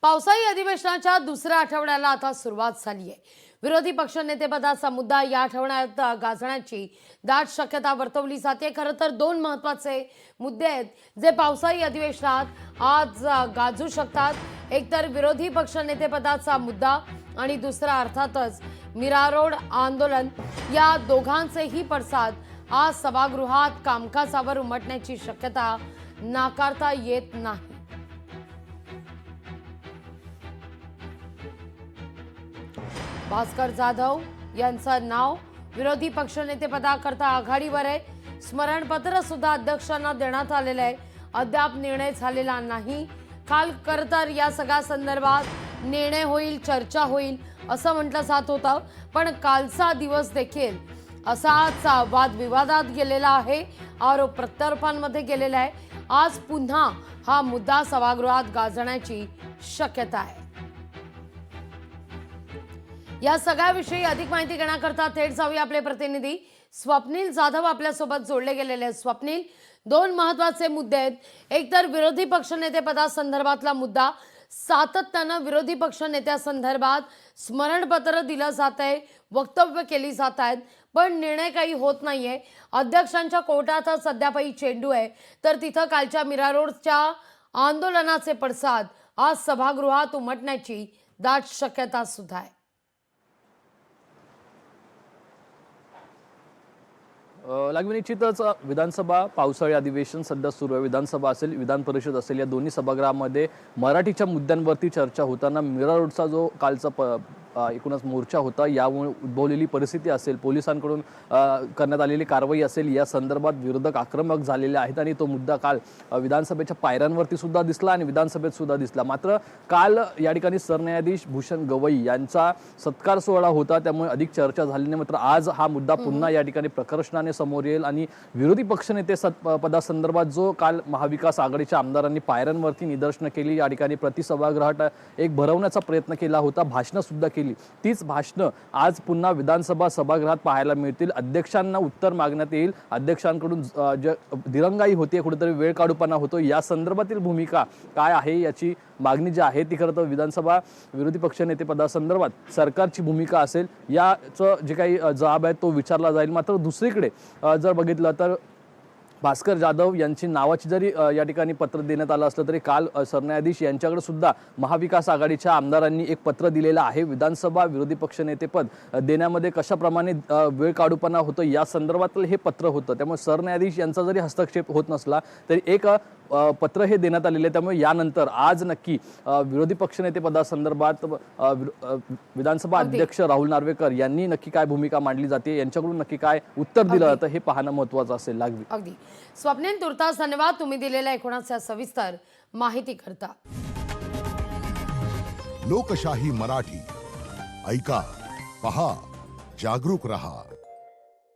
पावसाळी अधिवेशनाच्या दुसऱ्या आठवड्याला आता सुरुवात झाली आहे। विरोधी पक्षनेतेपदाचा मुद्दा या आठवड्यात गाजण्याची दाट शक्यता वर्तवली जाते। खरं तर दोन महत्त्वाचे मुद्दे आहेत जे पावसाळी अधिवेशनात आज गाजू शकतात। एक तर विरोधी पक्षनेतेपदाचा मुद्दा आणि दुसरा अर्थातच मीरा रोड आंदोलन। या दोघांचेही पडसाद आज सभागृहात कामकाजावर उमटण्याची शक्यता नाकारता येत नाही। भास्कर जाधव यांचं नाव विरोधी पक्षनेतेपदाकरता आघाडीवर आहे। स्मरणपत्र सुद्धा अध्यक्षांना देण्यात आलेलं आहे। अद्याप निर्णय झालेला नाही। काल तर या सगळ्या संदर्भात निर्णय होईल, चर्चा होईल असं म्हटलं जात होतं, पण कालचा दिवस देखील असाच वादविवादात गेलेला आहे, आरोप प्रत्यारोपांमध्ये गेलेला आहे। आज पुन्हा हा मुद्दा सभागृहात गाजण्याची शक्यता आहे। या सगळ्याविषयी अधिक माहिती घेण्याकरता थेट जाऊया आपले प्रतिनिधी स्वप्नील जाधव आपल्यासोबत जोडले गेलेले आहेत। स्वप्नील, दोन महत्त्वाचे मुद्दे आहेत। एक तर विरोधी पक्षनेतेपदासंदर्भातला मुद्दा, सातत्यानं विरोधी पक्षनेत्यासंदर्भात स्मरणपत्र दिलं जात आहे, वक्तव्य केली जात आहेत, पण निर्णय काही होत नाहीये। अध्यक्षांच्या कोर्टातच अद्यापही चेंडू आहे। तर तिथं कालच्या मीरा रोडच्या आंदोलनाचे पडसाद आज सभागृहात उमटण्याची दाट शक्यता सुद्धा आहे। लागवी निश्चितच विधानसभा पावसाळी अधिवेशन सध्या सुरू आहे। विधानसभा असेल, विधान परिषद असेल, या दोन्ही सभागृहामध्ये मराठीच्या मुद्द्यांवरती चर्चा होताना मीरा रोडचा जो कालचा एकूणच मोर्चा होता, यामुळे उद्भवलेली परिस्थिती असेल, पोलिसांकडून करण्यात आलेली कारवाई असेल, या संदर्भात विरोधक आक्रमक झालेले आहेत आणि तो मुद्दा काल विधानसभेच्या पायऱ्यांवरती सुद्धा दिसला आणि विधानसभेत सुद्धा दिसला। मात्र काल या ठिकाणी सरन्यायाधीश भूषण गवई यांचा सत्कार सोहळा होता, त्यामुळे अधिक चर्चा झाली नाही। मात्र आज हा मुद्दा पुन्हा या ठिकाणी प्रकर्षाने समोर येईल आणि विरोधी पक्षनेते पदासंदर्भात जो काल महाविकास आघाडीच्या आमदारांनी पायऱ्यांवरती निदर्शनं केली, या ठिकाणी प्रतिसभागृहात एक भरवण्याचा प्रयत्न केला होता, भाषणं सुद्धा केली, तीच भाषणं आज पुन्हा विधानसभा सभागृहात पाहायला मिळतील। अध्यक्षांना उत्तर मागण्यात येईल। अध्यक्षांकडून जे दिरंगाई होते, कुठेतरी वेळ काढूपणा होतो, या संदर्भातील भूमिका काय आहे याची मागणी जी आहे ती खरं तर विधानसभा विरोधी पक्षनेते पदासंदर्भात सरकारची भूमिका असेल, याचं जे काही जबाब आहे तो विचारला जाईल। मात्र दुसरीकडे जर बघितलं तर भास्कर जाधव यांची नावाची जरी या ठिकाणी पत्र देण्यात आलं असलं तरी काल सरन्यायाधीश यांच्याकडे सुद्धा महाविकास आघाडीच्या आमदारांनी एक पत्र दिलेलं आहे। विधानसभा विरोधी पक्षनेतेपद देण्यामध्ये कशाप्रमाणे वेळ काढूपणा होतो या संदर्भातलं हे पत्र होतं। त्यामुळे सरन्यायाधीश यांचा जरी हस्तक्षेप होत नसला तरी एक पत्र हे देण्यात आलेले आहे। त्यामुळे यानंतर आज नक्की विरोधी पक्षनेते पदासंदर्भात विधानसभा अध्यक्ष राहुल नार्वेकर यांनी नक्की काय भूमिका मांडली जाते, यांच्याकडून नक्की काय उत्तर दिलं जातं हे पाहणं महत्त्वाचं असेल। लागवी अगदी स्वप्नील, तुर्तास धन्यवाद तुम्ही दिलेल्या एकूणच सविस्तर माहिती करता। लोकशाही मराठी ऐका, पहा, जागरूक रहा।